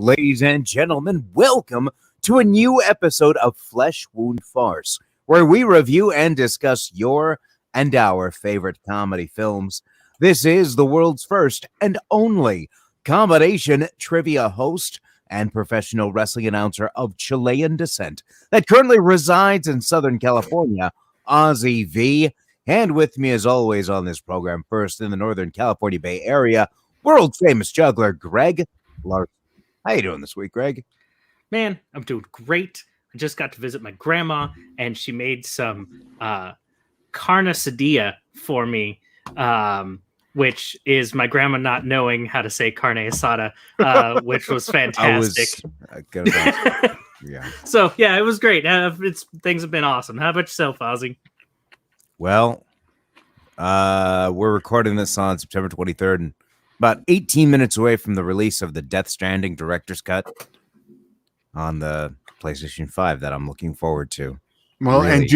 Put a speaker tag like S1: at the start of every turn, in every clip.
S1: Ladies and gentlemen, welcome to a new episode of Flesh Wound Farce, where we review and discuss your and our favorite comedy films. This is the world's first and only combination trivia host and professional wrestling announcer of Chilean descent that currently resides in Southern California, Ozzy V. And with me, as always, on this program, first in the Northern California Bay Area, world-famous juggler Greg Larson. How you doing this week, Greg?
S2: Man, I'm doing great. I just got to visit my grandma, and she made some carne asada for me, which is my grandma not knowing how to say carne asada, which was fantastic.
S1: Yeah.
S2: So, yeah, it was great. Things have been awesome. How about yourself, Ozzy?
S1: Well, we're recording this on September 23rd, and about 18 minutes away from the release of the Death Stranding Director's Cut on the PlayStation 5 that I'm looking forward to.
S3: Well, and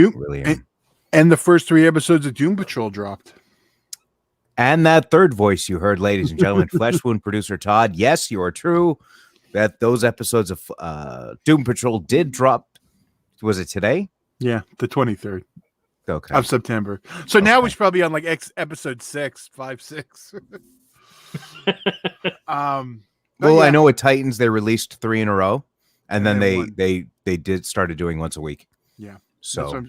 S3: the first 3 episodes of Doom Patrol dropped.
S1: And that third voice you heard, ladies and gentlemen, Flesh Wound producer Todd. Yes, you are true that those episodes of Doom Patrol did drop. Was it today?
S3: Yeah, the 23rd.
S1: Okay.
S3: Of September. So now we should probably be on like episode 6.
S1: Well, I know with Titans they released 3 in a row, and then they started doing once a week.
S3: Yeah.
S1: So,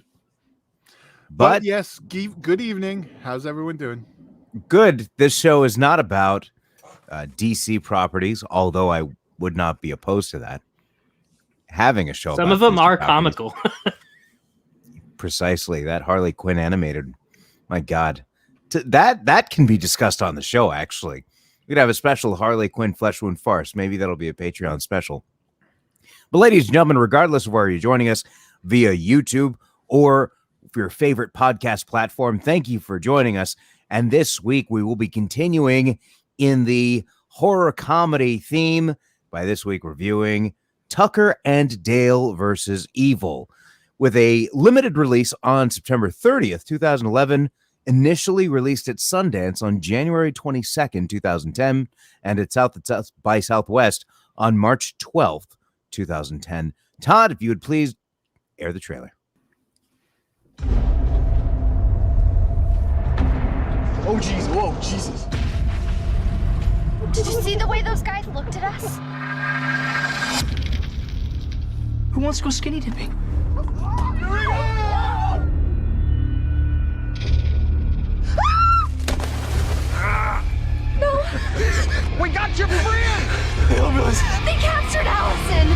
S3: but yes, good evening. How's everyone doing?
S1: Good. This show is not about DC properties, although I would not be opposed to that. Having a show.
S2: Some of them are comical.
S1: Precisely. That Harley Quinn animated. My God. That can be discussed on the show, actually. We'd have a special Harley Quinn Flesh Wound Farce. Maybe that'll be a Patreon special. But ladies and gentlemen, regardless of where you're joining us via YouTube or your favorite podcast platform, thank you for joining us. And this week we will be continuing in the horror comedy theme by this week reviewing Tucker and Dale versus Evil with a limited release on September 30th, 2011. Initially released at Sundance on January 22nd, 2010, and at South by Southwest on March 12th, 2010. Todd, if you would please air the trailer.
S4: Oh, jeez. Whoa, Jesus.
S5: Did you see the way those guys looked at us?
S4: Who wants to go skinny dipping?
S5: No.
S4: We got your friend!
S5: They captured Allison!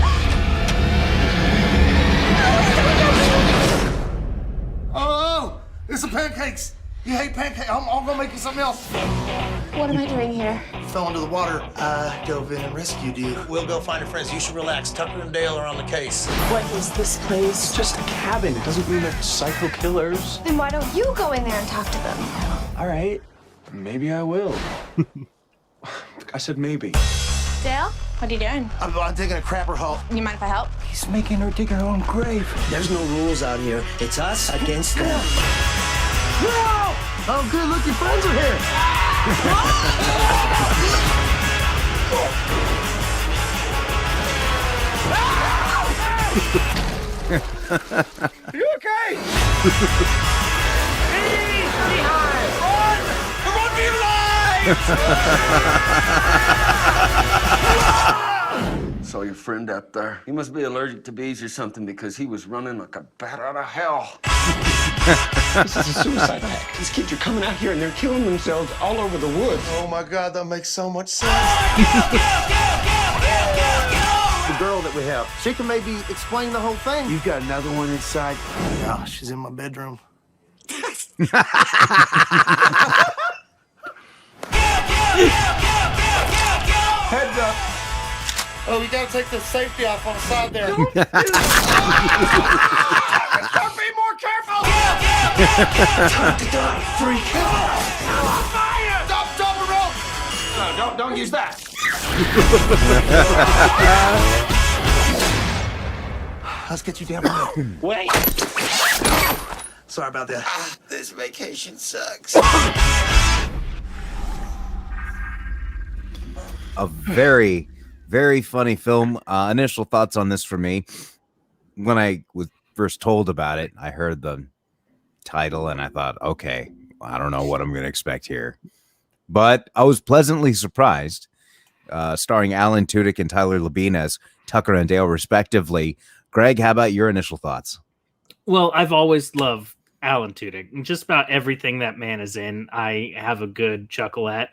S6: Oh, it's the pancakes. You hate pancakes. I'm gonna make you something else.
S5: What am I doing here?
S6: Fell into the water. I dove in and rescued you.
S7: We'll go find your friends. You should relax. Tucker and Dale are on the case.
S4: What is this place? It's just a cabin. It doesn't mean they're psycho killers.
S5: Then why don't you go in there and talk to them?
S4: All right. Maybe I will. I said maybe.
S5: Dale, what are you doing?
S6: I'm taking a crapper haul.
S5: You mind if I help?
S4: He's making her dig her own grave.
S7: There's no rules out here. It's us against them.
S6: No! Oh, good. Look, your friends are here.
S4: Are you okay?
S8: Saw your friend up there. He must be allergic to bees or something because he was running like a bat out of hell.
S4: This is a suicide act. These kids are coming out here and they're killing themselves all over the woods.
S6: Oh, my God. That makes so much sense. The girl that we have, she can maybe explain the whole thing.
S4: You've got another one inside.
S6: Yeah, she's in my bedroom.
S4: Heads up.
S6: Oh, we gotta take the safety off on the side there.
S4: Don't be more careful.
S7: Time to die, freak.
S4: Fire!
S6: Double rope.
S4: No, don't use that.
S6: Let's get you down.
S4: Wait.
S6: Sorry about that.
S7: This vacation sucks.
S1: A very, Very funny film. Initial thoughts on this for me. When I was first told about it, I heard the title and I thought, okay, I don't know what I'm going to expect here. But I was pleasantly surprised. Starring Alan Tudyk and Tyler Labine as Tucker and Dale, respectively. Greg, how about your initial thoughts?
S2: Well, I've always loved Alan Tudyk. And just about everything that man is in, I have a good chuckle at.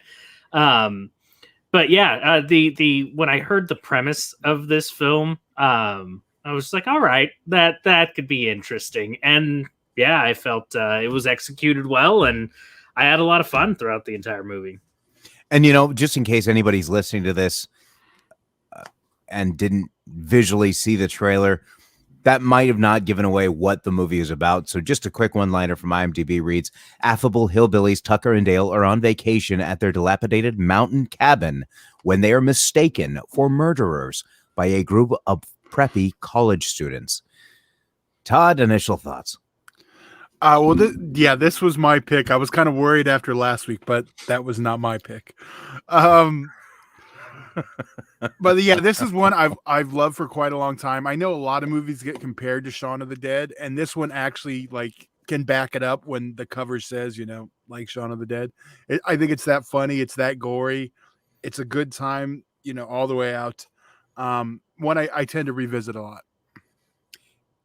S2: But yeah, the when I heard the premise of this film, I was like, all right, that could be interesting. And yeah, I felt it was executed well, and I had a lot of fun throughout the entire movie.
S1: And, you know, just in case anybody's listening to this and didn't visually see the trailer, that might have not given away what the movie is about. So just a quick one-liner from IMDb reads, affable hillbillies Tucker and Dale are on vacation at their dilapidated mountain cabin when they are mistaken for murderers by a group of preppy college students. Todd, initial thoughts?
S3: This was my pick. I was kind of worried after last week, but that was not my pick. But yeah, this is one I've loved for quite a long time. I know a lot of movies get compared to Shaun of the Dead, and this one actually can back it up when the cover says, like Shaun of the Dead. I think it's that funny, it's that gory, it's a good time, all the way out. One I tend to revisit a lot.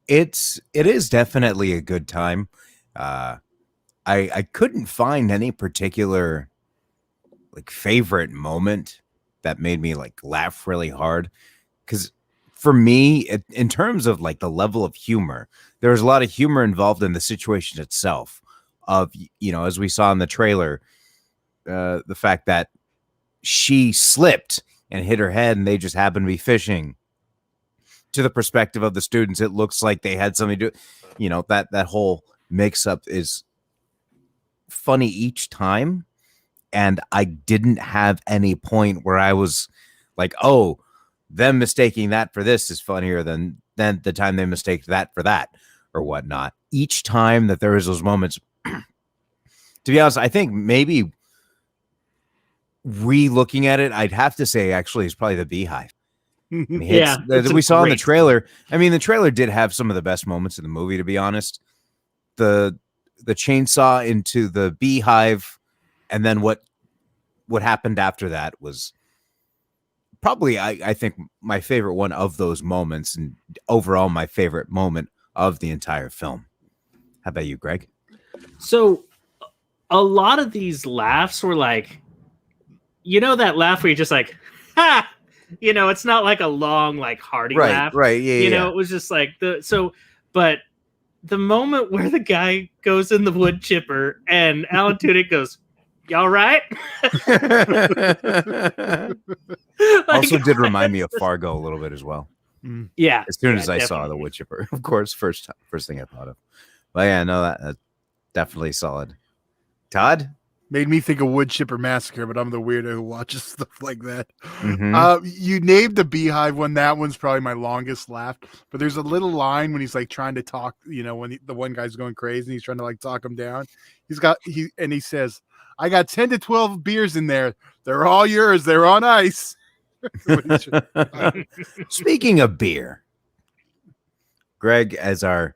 S1: It is definitely a good time. I couldn't find any particular favorite moment that made me laugh really hard, because for me, in terms of the level of humor, there's a lot of humor involved in the situation itself. Of as we saw in the trailer, the fact that she slipped and hit her head, and they just happened to be fishing. To the perspective of the students, it looks like they had something to do. That whole mix-up is funny each time, and I didn't have any point where I was like, oh, them mistaking that for this is funnier than the time they mistake that for that or whatnot. Each time that there is those moments, to be honest, I think maybe re-looking at it, I'd have to say actually it's probably the Beehive.
S2: Yeah,
S1: that we saw in the trailer. I mean, the trailer did have some of the best moments in the movie, to be honest. The chainsaw into the Beehive, and then what happened after that was probably, I think, my favorite one of those moments, and overall my favorite moment of the entire film. How about you, Greg?
S2: So a lot of these laughs were that laugh where you're just like, ha! It's not like a long, hearty laugh.
S1: Right. Yeah.
S2: It was just but the moment where the guy goes in the wood chipper and Alan Tudyk goes, "Y'all right?"
S1: Also did remind me of Fargo a little bit as well.
S2: Yeah.
S1: As soon as I saw the wood chipper, of course, first thing I thought of. But yeah, no, that's definitely solid. Todd?
S3: Made me think of Wood Chipper Massacre, but I'm the weirdo who watches stuff like that.
S1: Mm-hmm.
S3: You named the Beehive one. That one's probably my longest laugh. But there's a little line when he's trying to talk, when the one guy's going crazy, and he's trying to talk him down. He says, "I got 10 to 12 beers in there. They're all yours. They're on ice."
S1: Speaking of beer, Greg, as our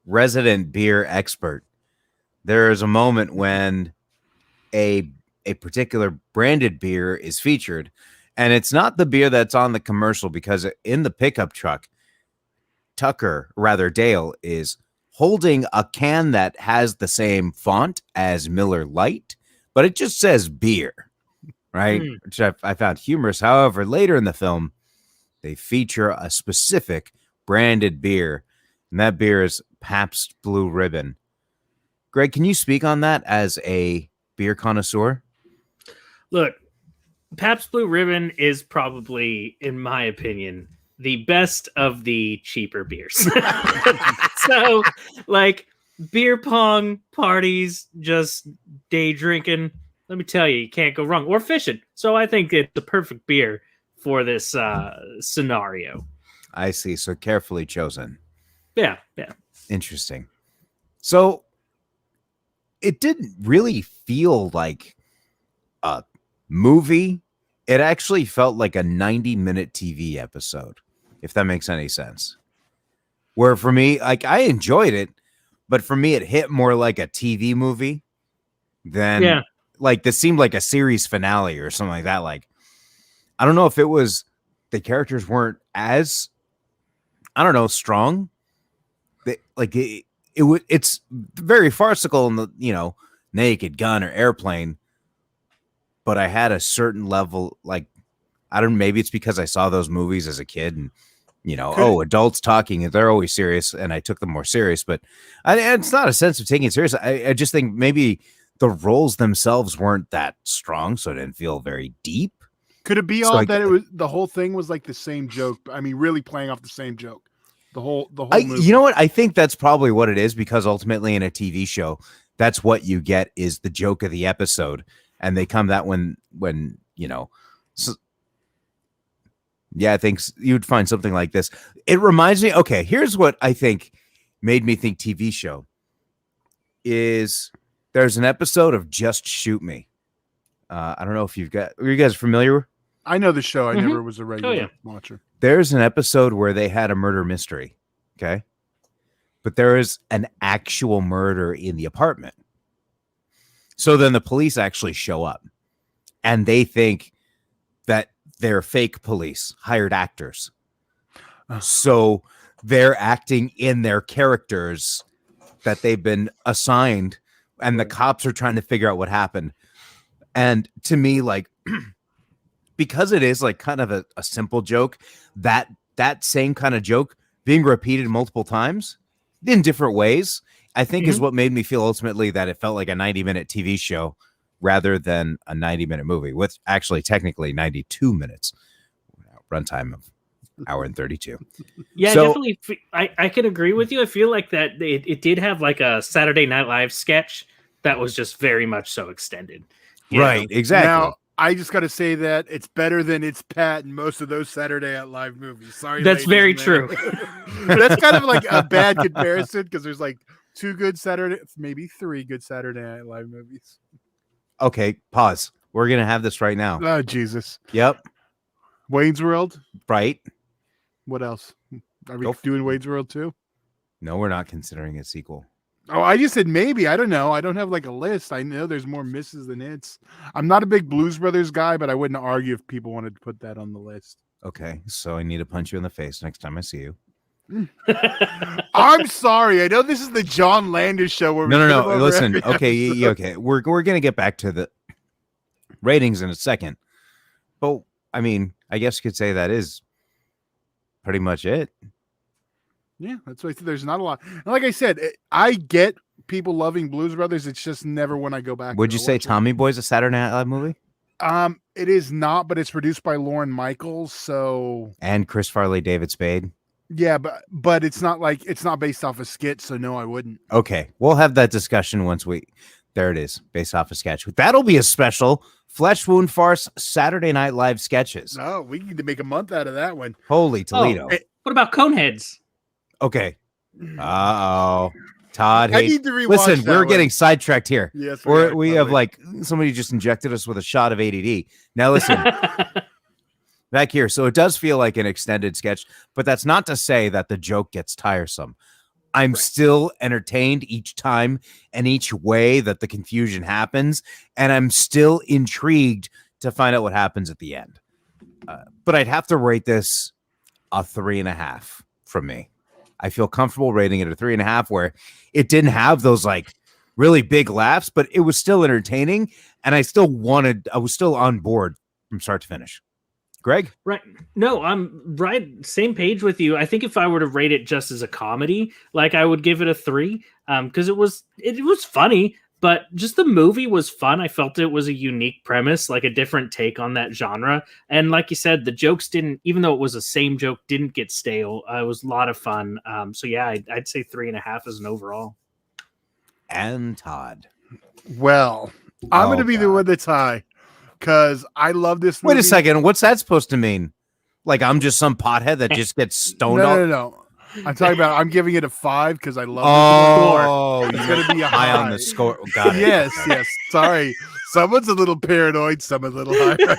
S1: resident beer expert, there is a moment when a particular branded beer is featured, and it's not the beer that's on the commercial, because in the pickup truck, Dale is holding a can that has the same font as Miller Lite, but it just says beer, right? Which I found humorous. However, later in the film, they feature a specific branded beer, and that beer is Pabst Blue Ribbon. Greg, can you speak on that as a beer connoisseur?
S2: Look, Pabst Blue Ribbon is probably, in my opinion, the best of the cheaper beers. So, beer pong parties, just day drinking, let me tell you can't go wrong. Or fishing. So I think it's the perfect beer for this scenario.
S1: I see. So carefully chosen.
S2: Yeah.
S1: Interesting. So it didn't really feel like a movie it actually felt like a 90-minute TV episode, if that makes any sense. Where for me, like, I enjoyed it, but for me, it hit more like a TV movie than like this seemed like a series finale or something like that. Like, I don't know if it was the characters weren't as, I don't know, strong. It's very farcical in the, you know, Naked Gun or Airplane, but I had a certain level, like, I don't know, maybe it's because I saw those movies as a kid and, you know, adults talking and they're always serious, and I took them more serious, but it's not a sense of taking it serious. I just think maybe the roles themselves weren't that strong, so it didn't feel very deep.
S3: Could it be that it was the whole thing was like the same joke? I mean, really playing off the same joke. The whole movie.
S1: You know what? I think that's probably what it is, because ultimately in a TV show, that's what you get is the joke of the episode, and they come that when you know. So, yeah, I think you'd find something like this. It reminds me. Okay, here's what I think made me think TV show is. There's an episode of Just Shoot Me. I don't know if are you guys familiar?
S3: I know the show. I never was a regular watcher.
S1: There's an episode where they had a murder mystery. Okay. But there is an actual murder in the apartment. So then the police actually show up and they think that they're fake police, hired actors. So they're acting in their characters that they've been assigned, and the cops are trying to figure out what happened. And to me, like, because it is like kind of a simple joke, that same kind of joke being repeated multiple times in different ways, I think is what made me feel ultimately that it felt like a 90-minute TV show rather than a 90-minute movie, with actually technically 92 minutes runtime of hour and 32.
S2: Yeah, so, definitely. I can agree with you. I feel like that it did have like a Saturday Night Live sketch that was just very much so extended.
S1: Right, exactly.
S3: Now, I just got to say that it's better than It's Pat in most of those Saturday Night Live movies. Sorry,
S2: that's very true.
S3: That's kind of like a bad comparison because there's like maybe three good Saturday Night Live movies.
S1: Okay, pause. We're gonna have this right now.
S3: Oh Jesus.
S1: Yep.
S3: Wayne's World.
S1: Right.
S3: What else? Are we doing Wayne's World too?
S1: No, we're not considering a sequel.
S3: Oh, I just said maybe. I don't know. I don't have like a list. I know there's more misses than hits. I'm not a big Blues Brothers guy, but I wouldn't argue if people wanted to put that on the list.
S1: Okay, so I need to punch you in the face next time I see you.
S3: I'm sorry. I know this is the John Landis show. Where
S1: no. Listen, okay, okay. We're gonna get back to the ratings in a second, but I mean, I guess you could say that is pretty much it.
S3: Yeah, that's what I said. There's not a lot. And like I said, I get people loving Blues Brothers. It's just never when I go back.
S1: Would you say Tommy Boy's a Saturday Night Live movie?
S3: It is not, but it's produced by Lorne Michaels, so
S1: and Chris Farley, David Spade.
S3: Yeah, but it's not based off a skit, so no, I wouldn't.
S1: Okay, we'll have that discussion once there it is, based off a sketch. That'll be a special Flesh Wound Farce Saturday Night Live sketches.
S3: Oh, we need to make a month out of that one.
S1: Holy Toledo.
S2: What about Coneheads?
S1: Okay. Uh-oh. Todd,
S3: I need to rewatch
S1: listen,
S3: that
S1: we're
S3: one.
S1: Getting sidetracked here.
S3: Yes,
S1: we have like somebody just injected us with a shot of ADD. Now listen, back here. So it does feel like an extended sketch, but that's not to say that the joke gets tiresome. I'm still entertained each time and each way that the confusion happens, and I'm still intrigued to find out what happens at the end. But I'd have to rate this a 3.5 from me. I feel comfortable rating it a 3.5, where it didn't have those like really big laughs, but it was still entertaining, and I was still on board from start to finish. Greg?
S2: Right. No, I'm right. Same page with you. I think if I were to rate it just as a comedy, like I would give it a 3, because it was funny, but just the movie was fun. I felt it was a unique premise, like a different take on that genre. And like you said, the jokes didn't, even though it was the same joke, didn't get stale. It was a lot of fun. So yeah, I'd say 3.5 as an overall.
S1: And Todd.
S3: Well, I'm going to be the one that's high because I love this movie.
S1: Wait a second. What's that supposed to mean? Like I'm just some pothead that just gets stoned?
S3: No. I'm talking about. I'm giving it a 5 because I love.
S1: Oh,
S3: it's going to be a
S1: high on the score. Got it.
S3: Yes. Sorry. Someone's a little paranoid. Someone's a little high right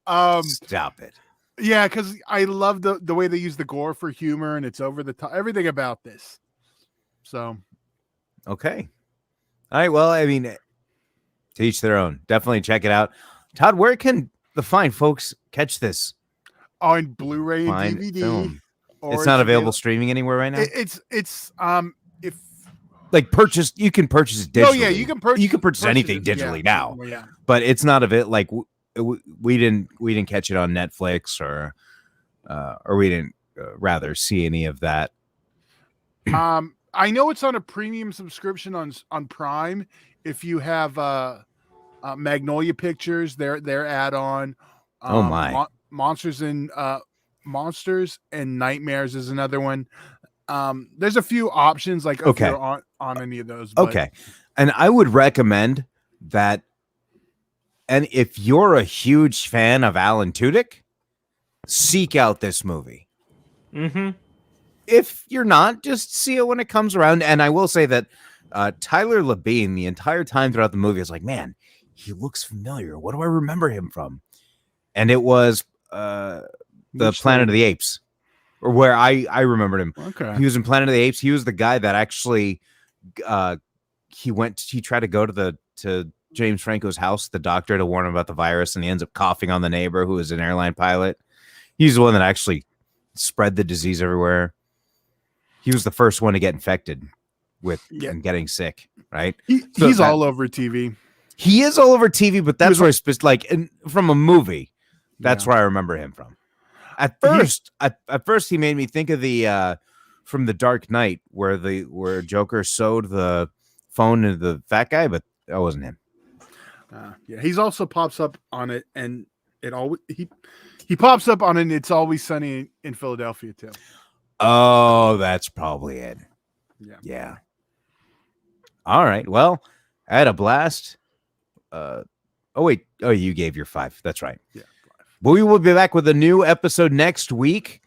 S3: now.
S1: Stop it.
S3: Yeah, because I love the way they use the gore for humor, and it's over the top. Everything about this. So,
S1: Okay. All right. Well, I mean, to each their own. Definitely check it out. Todd, where can the fine folks catch this
S3: on Blu-ray and
S1: fine
S3: DVD,
S1: film?
S3: or
S1: It's not available streaming anywhere right now.
S3: It's if
S1: like purchase, you can purchase it digitally.
S3: oh yeah, you can purchase
S1: anything
S3: it,
S1: digitally
S3: yeah.
S1: now.
S3: Well, yeah.
S1: But it's not of it. Like we didn't catch it on Netflix or we didn't rather see any of that.
S3: I know it's on a premium subscription on Prime. If you have Magnolia Pictures, their add-on.
S1: Oh my!
S3: Monsters and Nightmares is another one. There's a few options like if you're on any of those. But...
S1: Okay, and I would recommend that. And if you're a huge fan of Alan Tudyk, seek out this movie.
S2: Mm-hmm.
S1: If you're not, just see it when it comes around. And I will say that Tyler Labine, the entire time throughout the movie, is like, man, he looks familiar. What do I remember him from? And it was the Planet of the Apes, or where I remembered him.
S3: Okay,
S1: he was in Planet of the Apes. He was the guy that actually he tried to go to James Franco's house, the doctor, to warn him about the virus, and he ends up coughing on the neighbor who was an airline pilot. He's the one that actually spread the disease everywhere. He was the first one to get infected with and getting sick, right?
S3: He's all over TV.
S1: He is all over TV, but that's where it's like from a movie. That's where I remember him from. At first, he made me think of the from The Dark Knight, where Joker sewed the phone to the fat guy, but that wasn't him.
S3: Yeah, he's also pops up on it, and it always he pops up on it. And It's Always Sunny in Philadelphia too.
S1: Oh, that's probably it. Yeah. All right. Well, I had a blast. You gave your 5. That's right.
S3: Yeah.
S1: But we will be back with a new episode next week,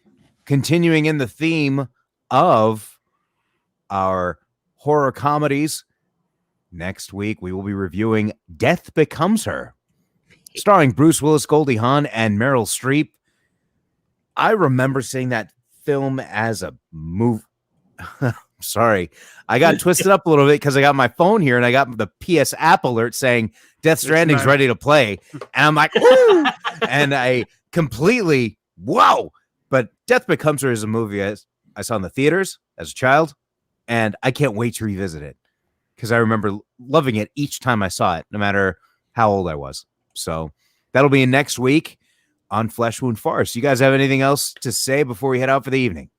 S1: continuing in the theme of our horror comedies. Next week, we will be reviewing Death Becomes Her, starring Bruce Willis, Goldie Hawn, and Meryl Streep. I remember seeing that film as a movie. Sorry, I got twisted up a little bit because I got my phone here and I got the PS app alert saying Death Stranding's ready to play. And I'm like, ooh! And I completely, wow. But Death Becomes Her is a movie I saw in the theaters as a child, and I can't wait to revisit it because I remember loving it each time I saw it, no matter how old I was. So that'll be in next week on Flesh Wound Farce. You guys have anything else to say before we head out for the evening?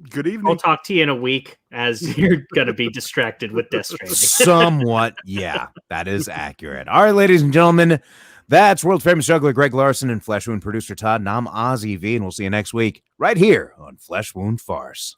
S3: Good evening.
S2: I'll talk to you in a week as you're going to be distracted with Death Stranding.
S1: Somewhat, yeah, that is accurate. All right, ladies and gentlemen, that's world famous juggler Greg Larson and Flesh Wound producer Todd, and I'm Ozzy V, and we'll see you next week right here on Flesh Wound Farce.